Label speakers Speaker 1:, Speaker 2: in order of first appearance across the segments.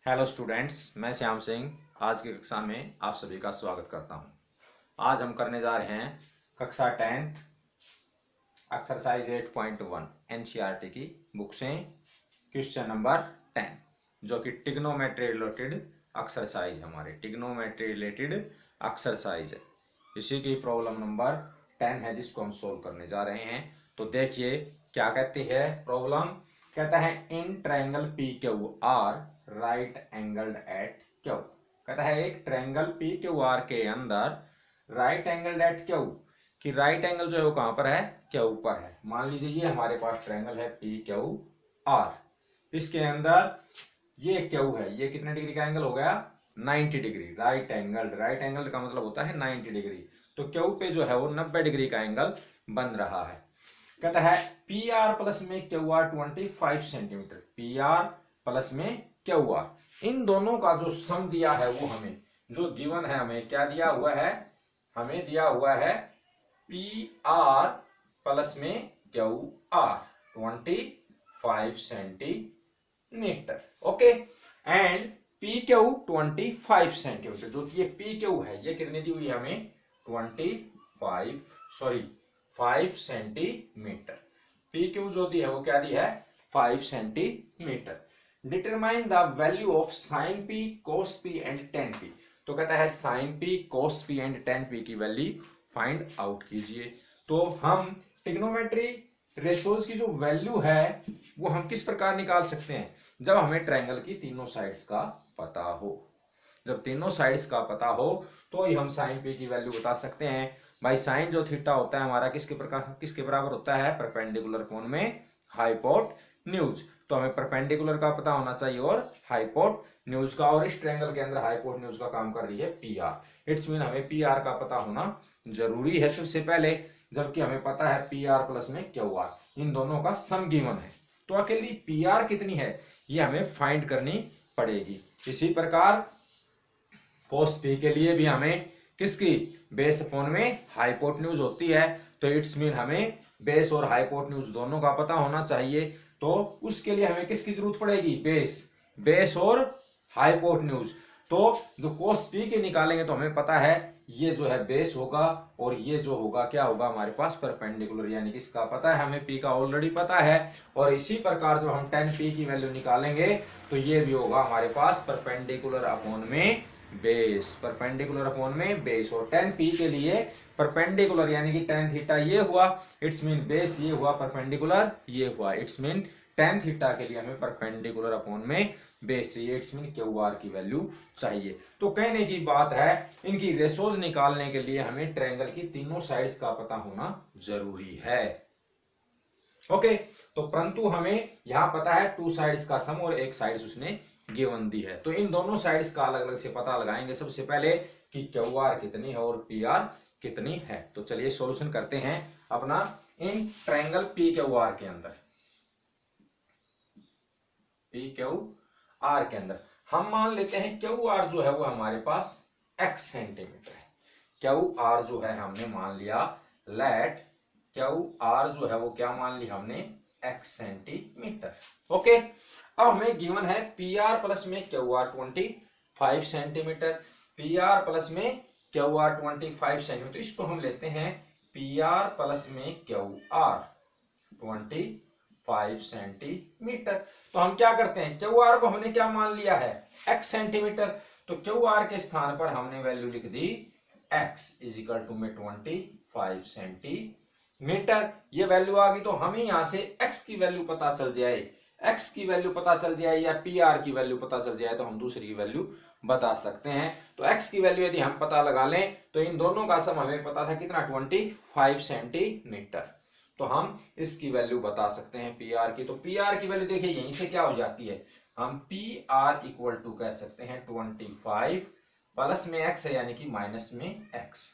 Speaker 1: Hello students, मैं श्याम सिंह आज की कक्षा में आप सभी का स्वागत करता हूं। आज हम करने जा रहे हैं कक्षा 10th एक्सरसाइज 8.1 एनसीईआरटी की बुक से क्वेश्चन नंबर 10 जो कि ट्रिग्नोमेट्री रिलेटेड एक्सरसाइज हमारे ट्रिग्नोमेट्री रिलेटेड एक्सरसाइज है। इसी की प्रॉब्लम नंबर 10 है जिसको हम सोल्व करने जा रहे हैं। तो देखिए क्या कहती है प्रॉब्लम। कहता है in triangle P Q R right angled at Q. कहता है एक ट्रायंगल पी क्यू आर के अंदर राइट एंगल्ड एट क्यू कि राइट एंगल जो है वो कहां पर है, क्यू पर है। मान लीजिए ये हमारे पास ट्रायंगल है पी क्यू आर, इसके अंदर ये क्यू है, ये कितने डिग्री का एंगल हो गया 90 डिग्री। राइट एंगल का मतलब होता है 90 डिग्री। तो क्यू पे जो है वो 90 डिग्री का एंगल बन रहा है। कहता है पी आर प्लस में Q R 25 centimetre, P R plus में क्यू आर, इन दोनों का जो सम दिया है वो हमें जो गिवन है, हमें क्या दिया हुआ है, हमें दिया हुआ है पी आर प्लस में Q R 25 centimetre. Okay, and P Q 25 centimetre, जो कि ये पी क्यू है ये कितनी दी हुई है हमें 5 सेंटीमीटर। पी क्यू जो दी है वो क्या दी है 5 centimetre. Determine the value of sine P cos P and tan P. तो कहता है sine P cos P and tan P की वैल्यू फाइंड आउट कीजिए। तो हम ट्रिग्नोमेट्री रेशोज की जो वैल्यू है वो हम किस प्रकार निकाल सकते हैं, जब हमें ट्रायंगल की तीनों साइड्स का पता हो। जब तीनों साइड्स का पता हो तो ही हम साइन पी की वैल्यू बता सकते हैं। भाई साइन जो थीटा होता है हमारा किसके बराबर होता है, परपेंडिकुलर कोण में हाइपोटेन्यूज। तो हमें परपेंडिकुलर का पता होना चाहिए और हाइपोटेन्यूज का, और इस ट्रायंगल के अंदर हाइपोटेन्यूज का काम कर रही है पी आर। इट्स मीन हमें पी आर का पता होना जरूरी है सबसे पहले, जबकि हमें पता है पी आर प्लस में क्यू आर, इन दोनों का सम गिवन है। तो अकेली पी आर कितनी है ये हमें फाइंड करनी पड़ेगी। इसी प्रकार कोस पी के लिए भी हमें किसकी बेस अपॉन में हाइपोटेन्यूज होती है। तो इट्स मीन हमें बेस और हाइपोटेन्यूज दोनों का पता होना चाहिए। तो उसके लिए हमें किसकी जरूरत पड़ेगी, बेस और हाइपोटेन्यूज। तो जो कोस पी के निकालेंगे तो हमें पता है ये जो है बेस होगा और ये जो होगा क्या होगा हमारे पास परपेंडिकुलर, यानी कि इसका पता है हमें पी का ऑलरेडी पता है। और इसी प्रकार जब हम 10 पी की वैल्यू निकालेंगे तो ये भी होगा हमारे पास परपेंडिकुलर अपॉन में बेस, परपेंडिकुलर अपॉन में बेस। और 10 पी के लिए परपेंडिकुलर यानी कि tan थीटा ये हुआ, इट्स मीन बेस ये हुआ, परपेंडिकुलर ये हुआ, इट्स मीन tan थीटा के लिए हमें परपेंडिकुलर अपॉन में बेस चाहिए, इट्स मीन क्यू आर की वैल्यू चाहिए। तो कहने की बात है इनकी रेशोज निकालने के लिए हमें ट्रायंगल की तीनों साइड्स का पता होना जरूरी है। ओके, तो परंतु हमें यहां पता है टू साइड्स का सम और एक साइड्स उसने गिवन दी है। तो इन दोनों साइड्स का अलग अलग से पता लगाएंगे सबसे पहले कि क्यू आर कितनी है और पी आर कितनी है। तो चलिए सॉल्यूशन करते हैं अपना in triangle P Q R के अंदर। पी क्यू आर के अंदर हम मान लेते हैं क्यू आर जो है वो हमारे पास x सेंटीमीटर है। क्यू आर जो है हमने मान लिया, लेट क्यू आर जो है वो क्या मान लिया हमने x सेंटीमीटर। ओके, अब हमें गिवन है पी आर प्लस में Q R 25 centimetre, P R plus में क्यू आर 25 सेंटीमीटर। तो इसको हम लेते हैं पी आर प्लस में क्यू आर 25 सेंटीमीटर। तो हम क्या करते हैं, क्यू आर को हमने क्या मान लिया है x सेंटीमीटर, तो क्यू आर के स्थान पर हमने वैल्यू लिख दी x इज इक्वल टू में 25 सेंटीमीटर। ये वैल्यू आ गई तो हमें यहां से x की वैल्यू पता चल जाए, x की वैल्यू पता चल जाए या पी आर की वैल्यू पता चल जाए तो हम दूसरी की वैल्यू बता सकते हैं। तो x की वैल्यू यदि हम पता लगा लें तो इन दोनों का सम हमें पता था कितना 25 सेंटीमीटर, तो हम इसकी वैल्यू बता सकते हैं पी आर की। तो पी आर की वैल्यू देखिए यहीं से क्या हो जाती है, हम पी आर इक्वल टू कह सकते हैं 25 प्लस में x है यानी कि माइनस में x,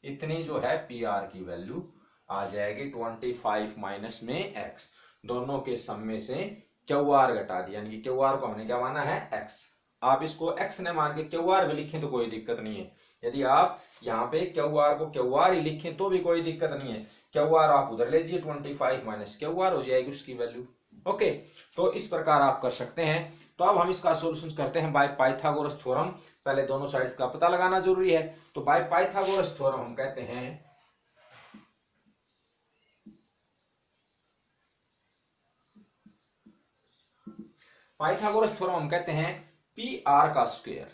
Speaker 1: इतनी जो है पी आर की वैल्यू आ जाएगी 25 माइनस में x। दोनों के सम में से क्यू आर घटा दिया, यानी कि क्यू आर को हमने क्या माना है x। आप इसको x ने मान के क्यू आर भी लिखें तो कोई दिक्कत नहीं है। यदि आप यहाँ पे क्यू आर को क्यू आर ही लिखें तो भी कोई दिक्कत नहीं है। क्यू आर आप उधर ले जाइए 25 माइनस क्यू आर हो जाएगी उसकी वैल्यू। ओके, तो इस प्रकार आप कर सकते हैं। तो अब हम इसका सॉल्यूशन करते हैं बाय पाइथागोरस थ्योरम। पहले दोनों साइड्स का पता लगाना जरूरी है। तो बाय पाइथागोरस थ्योरम हम कहते हैं पी आर का स्क्वायर।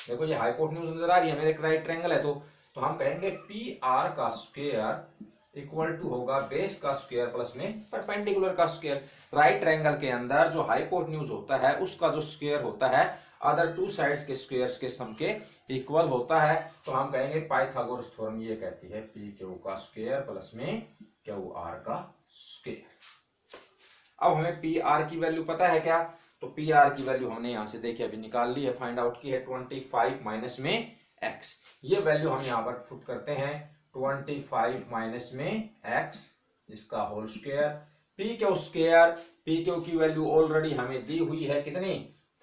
Speaker 1: देखो ये हाइपोटेन्यूज नजर आ रही है, मेरे एक राइट ट्रायंगल है, तो हम कहेंगे पी आर का स्क्वायर इक्वल टू होगा बेस का स्क्वायर प्लस में परपेंडिकुलर का स्क्वायर। राइट ट्रायंगल के अंदर जो हाइपोटेन्यूज होता है उसका जो स्क्वायर होता है अदर टू साइड्स के स्क्वायर्स के सम के इक्वल होता है। तो हम कहेंगे पाइथागोरस थ्योरम ये कहती है पी क्यू का स्क्वायर प्लस में क्यू आर का स्क्वायर। अब हमें पी आर की वैल्यू पता है क्या? तो पी आर की वैल्यू हमने यहां से देखिए अभी निकाल ली है, फाइंड आउट की है 25 माइनस में एक्स। ये वैल्यू हम यहां पर पुट करते हैं 25 माइनस में एक्स इसका whole square. P Q square, P Q की वैल्यू ऑलरेडी हमें दी हुई है कितनी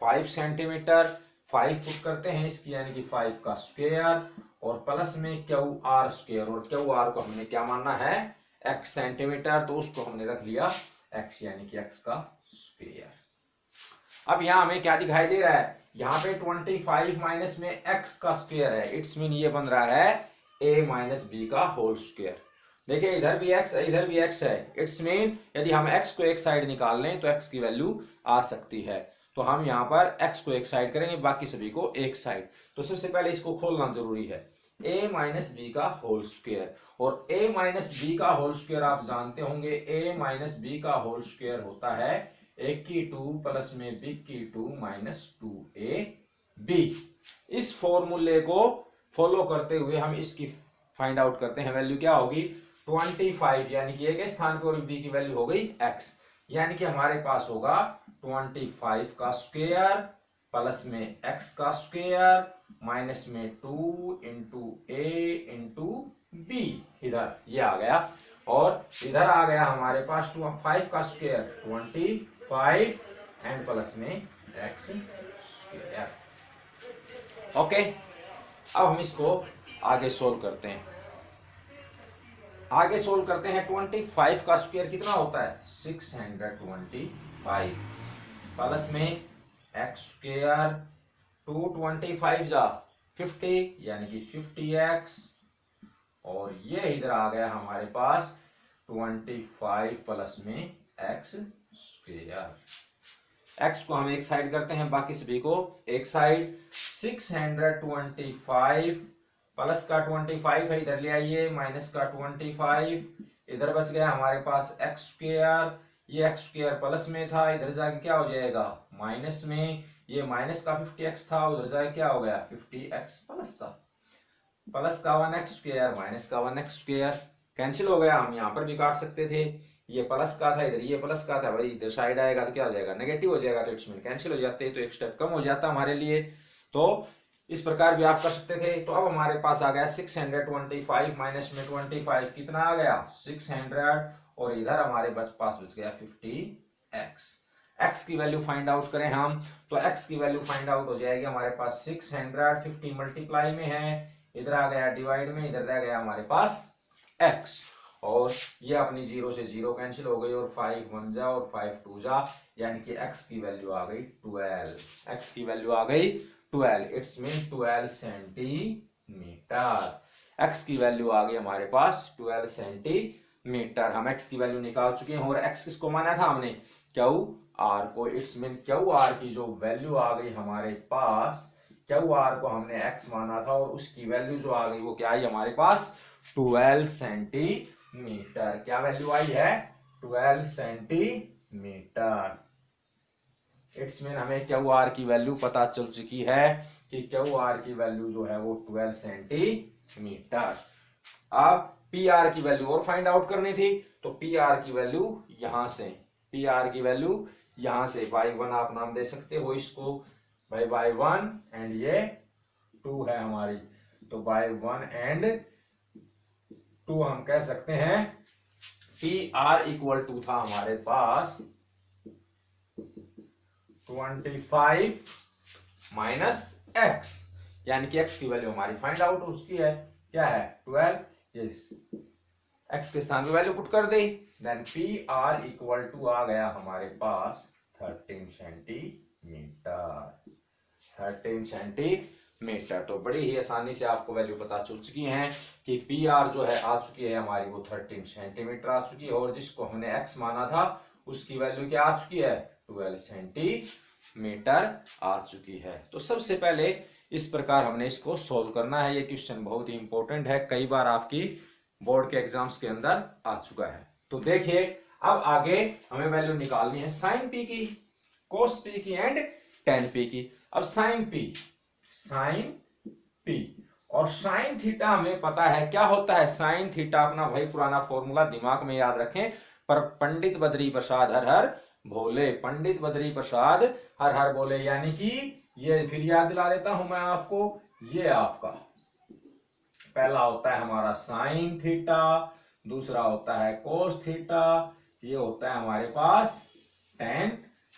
Speaker 1: 5 सेंटीमीटर। 5 पुट करते हैं इसकी यानी कि 5 का स्क्वायर और प्लस में क्यू आर स्क्वायर, और क्यू आर को हमने क्या मानना है एक्स सेंटीमीटर, तो उसको हमने रख लिया एक्स यानी कि एक्स का स्क्वायर। अब यहां हमें क्या दिखाई दे रहा है, यहाँ पे 25 माइनस में एक्स का स्क्वायर है, इट्स मीन ये बन रहा है a माइनस बी का होल स्क्वायर। देखिए इधर भी x है इधर भी x है, इट्स मीन यदि हम x को एक साइड निकाल लें तो x की वैल्यू आ सकती है। तो हम यहाँ पर x को एक साइड करेंगे, बाकी सभी को एक साइड। तो सबसे पहले इसको खोलना जरूरी है, a माइनस बी का होल स्क्वायर, और a माइनस बी का होल स्क्वायर आप जानते होंगे a माइनस बी का होल स्क्वायर होता है a की 2 प्लस में b की 2 माइनस 2ab। इस फॉर्मूले को फॉलो करते हुए हम इसकी फाइंड आउट करते हैं, वैल्यू क्या होगी 25 यानी कि a के स्थान पर और b की वैल्यू हो गई x, यानी कि हमारे पास होगा 25 का स्क्वायर प्लस में x का स्क्वायर माइनस में 2 इंटू a इंटू b, इधर ये आ गया, और इधर आ गया हमारे पास 5 का स्क्वायर 25 एंड प्लस में x स्क्वायर। ओके, अब हम इसको आगे सोल्व करते हैं। 25 का स्क्वायर कितना होता है 625 प्लस में एक्स स्क्वायर 225 जा 50 यानी कि 50x, और ये इधर आ गया हमारे पास 25 प्लस में एक्स स्क्वायर। एक्स को हम एक साइड करते हैं, बाकी सभी को एक साइड। 625 प्लस का 25 है इधर ले आइए, माइनस का 25 इधर बच गया हमारे पास एक्स स्क्वायर। ये एक्स स्क्वायर प्लस में था, इधर जाके क्या हो जाएगा माइनस में, ये माइनस का 50x था, उधर जाके क्या हो गया 50x प्लस था, प्लस का 1x स्क्वायर माइनस का 1x स्क्वायर कैंसिल हो गया। हम यहाँ पर भी काट सकते थे, ये प्लस का था इधर ये प्लस का था, भाई इधर साइड आएगा तो क्या हो जाएगा नेगेटिव हो जाएगा, तो इसमें कैंसिल हो जाते हैं, तो एक स्टेप कम हो जाता हमारे लिए। तो इस प्रकार भी आप कर सकते थे। तो अब हमारे पास आ गया 625 माइनस में 25 कितना आ गया 600, और इधर हमारे पास बच गया 50x। x की वैल्यू फाइंड आउट करें हम, तो x की वैल्यू फाइंड आउट हो जाएगी हमारे पास 650 मल्टीप्लाई में है, इधर आ गया डिवाइड में, इधर रह गया हमारे पास x, और ये अपनी 0 से 0 कैंसिल हो गई, और 5 1 जा और 5 2 जा, यानी कि x की वैल्यू आ गई 12। x की वैल्यू आ गई 12, इट्स मीन 12 सेंटीमीटर। x की वैल्यू आ गई हमारे पास 12 सेंटीमीटर। हम x की वैल्यू निकाल चुके हैं, और x किसको माना था हमने क्यू आर को, इट्स मीन क्यू आर की जो वैल्यू आ गई हमारे पास, क्यू आर को हमने x माना था और उसकी वैल्यू जो आ गई वो क्या आई हमारे पास 12 सेंटीमीटर। क्या वैल्यू आई है 12 सेंटीमीटर। इट्स मीन हमें क्यू आर की वैल्यू पता चल चुकी है कि क्यू आर की वैल्यू जो है वो 12 सेंटीमीटर। अब पी आर की वैल्यू और फाइंड आउट करनी थी, तो पी आर की वैल्यू यहां से, पी आर की वैल्यू यहां से y1 आप नाम दे सकते हो इसको, भाई y1 एंड ये 2 है हमारी, तो y1 एंड 2 हम कह सकते हैं। पी आर इक्वल टू था हमारे पास 25 माइनस एक्स, यानी कि एक्स की वैल्यू हमारी फाइंड आउट उसकी है क्या है 12, यस x के स्थान पे वैल्यू पुट कर दी, then P R equal to आ गया हमारे पास 13 सेंटीमीटर। 13 सेंटीमीटर। तो बड़ी ही आसानी से आपको वैल्यू पता चल चुकी है कि पी आर जो है आ चुकी है हमारी वो 13 सेंटीमीटर आ चुकी है, और जिसको हमने x माना था उसकी वैल्यू क्या आ चुकी है 12 सेंटीमीटर आ चुकी है। तो सबसे पहले इस प्रकार हमने इसको सोल्व करना है। ये क्वेश्चन बहुत ही इंपॉर्टेंट है, कई बार आपकी बोर्ड के एग्जाम्स के अंदर आ चुका है। तो देखिए अब आगे हमें वैल्यू निकालनी है साइन पी की, कोस पी की एंड टेन पी की। अब साइन पी और साइन थीटा हमें पता है क्या होता है। साइन थीटा अपना वही पुराना फॉर्मूला दिमाग में याद रखें, पर पंडित बद्री प्रसाद हर हर भोले, पंडित बद्री प्रसाद हर हर भोले, यानी कि ये फिर याद दिला देता हूं मैं आपको। ये आपका पहला होता है हमारा साइन थीटा, दूसरा होता है कोस थीटा, ये होता है हमारे पास टेन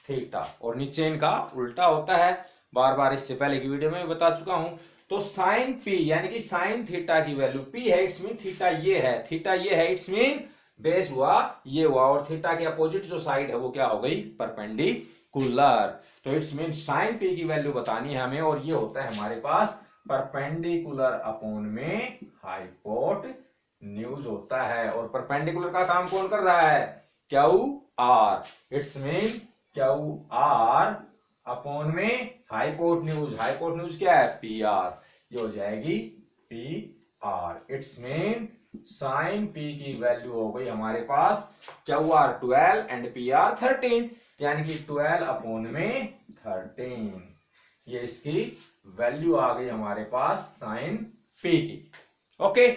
Speaker 1: थीटा, और नीचे इनका उल्टा होता है। बार बार इससे पहले की वीडियो में बता चुका हूं। तो साइन पी यानी कि साइन थीटा की वैल्यू पी है, इट्स मीन थीटा ये है, थीटा ये है, इट्स मीन बेस हुआ ये हुआ, और थीटा के अपोजिट जो साइड है वो क्या हो गई परपेंडिकुलर। तो इट्स मीन साइन पी की वैल्यू बतानी है हमें, और ये होता है हमारे पास परपेंडिकुलर अपॉन में हाइपोटेन्यूज होता है। और परपेंडिकुलर का काम कौन कर रहा है Q R, it's mean Q R upon में हाइपोटेन्यूज, हाइपोटेन्यूज क्या है पी आर, ये हो जाएगी P R. It's mean sine P की वैल्यू हो गई हमारे पास Q R 12 and P R 13, यानी कि 12 अपॉन में 13, ये इसकी वैल्यू आ गई हमारे पास साइन पी की। ओके,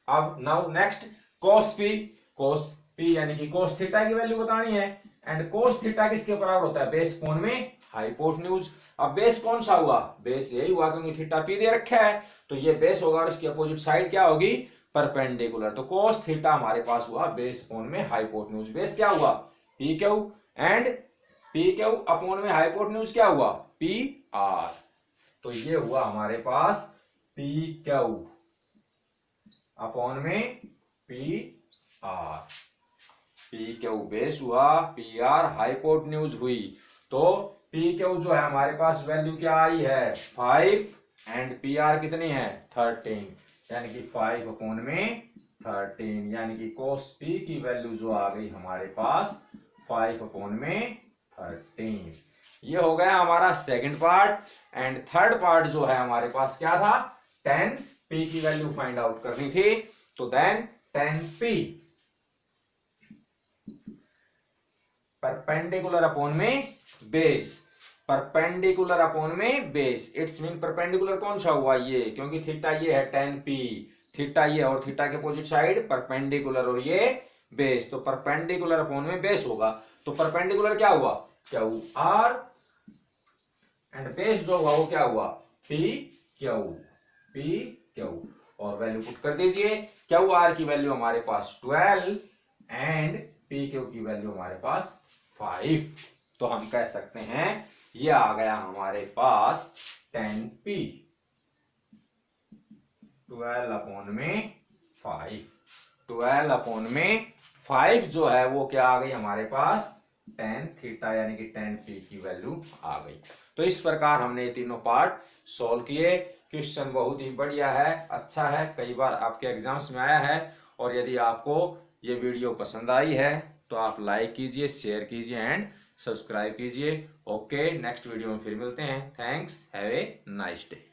Speaker 1: अब नाउ नेक्स्ट कोस पी यानी कि कोस थीटा की वैल्यू बतानी है, एंड कोस थीटा किसके बराबर होता है बेस कोण में हाइपोटेन्यूज। अब बेस कौन सा हुआ, बेस यही हुआ क्योंकि थीटा पी दे रखा है, तो ये बेस होगा और इसकी अपोजिट साइड क्या होगी परपेंडिकुलर। तो कोस थीटा हमारे पास हुआ बेस कोण में हाइपोटेन्यूज, बेस क्या हुआ P Q and P Q upon में हाइपोटेन्यूज क्या हुआ पी आर। तो ये हुआ हमारे पास पी क्यू अपॉन में P R, P Q base हुआ, पी आर हाइपोटेन्यूज हुई। तो पी क्यू जो है हमारे पास वैल्यू क्या आई है 5 एंड पी आर कितनी है 13, यानी कि 5 अपॉन में 13, यानी कि कोस पी की वैल्यू जो आ गई हमारे पास 5 अपॉन में 13। ये हो गया हमारा second part. And third part जो है हमारे पास क्या था 10 पी की वैल्यू फाइंड आउट करनी थी। तो देन 10 पी परपेंडिकुलर अपॉन में बेस, परपेंडिकुलर अपॉन में बेस, इट्स मीन परपेंडिकुलर कौन सा हुआ ये, क्योंकि थीटा ये है 10 पी, थीटा ये और थीटा के अपोजिट साइड परपेंडिकुलर, और ये बेस, तो परपेंडिकुलर अपॉन में बेस होगा। तो परपेंडिकुलर क्या हुआ क्यू आर एंड बेस जो हुआ वो क्या हुआ पी क्यू, और वैल्यू पुट कर दीजिए। क्यू आर की वैल्यू हमारे पास 12 एंड पी क्यू की वैल्यू हमारे पास 5। तो हम कह सकते हैं ये आ गया हमारे पास 10 पी 12 अपॉन में 5, 12 अपॉन में 5 जो है वो क्या आ गई हमारे पास 10 थीटा, यानी कि 10 पी की वैल्यू आ गई। तो इस प्रकार हमने ये तीनों पार्ट सॉल्व किए। क्वेश्चन बहुत ही बढ़िया है, अच्छा है, कई बार आपके एग्जाम्स में आया है। और यदि आपको ये वीडियो पसंद आई है तो आप लाइक कीजिए, शेयर कीजिए एंड सब्सक्राइब कीजिए। ओके, नेक्स्ट वीडियो में फिर मिलते हैं। Thanks, have a nice day.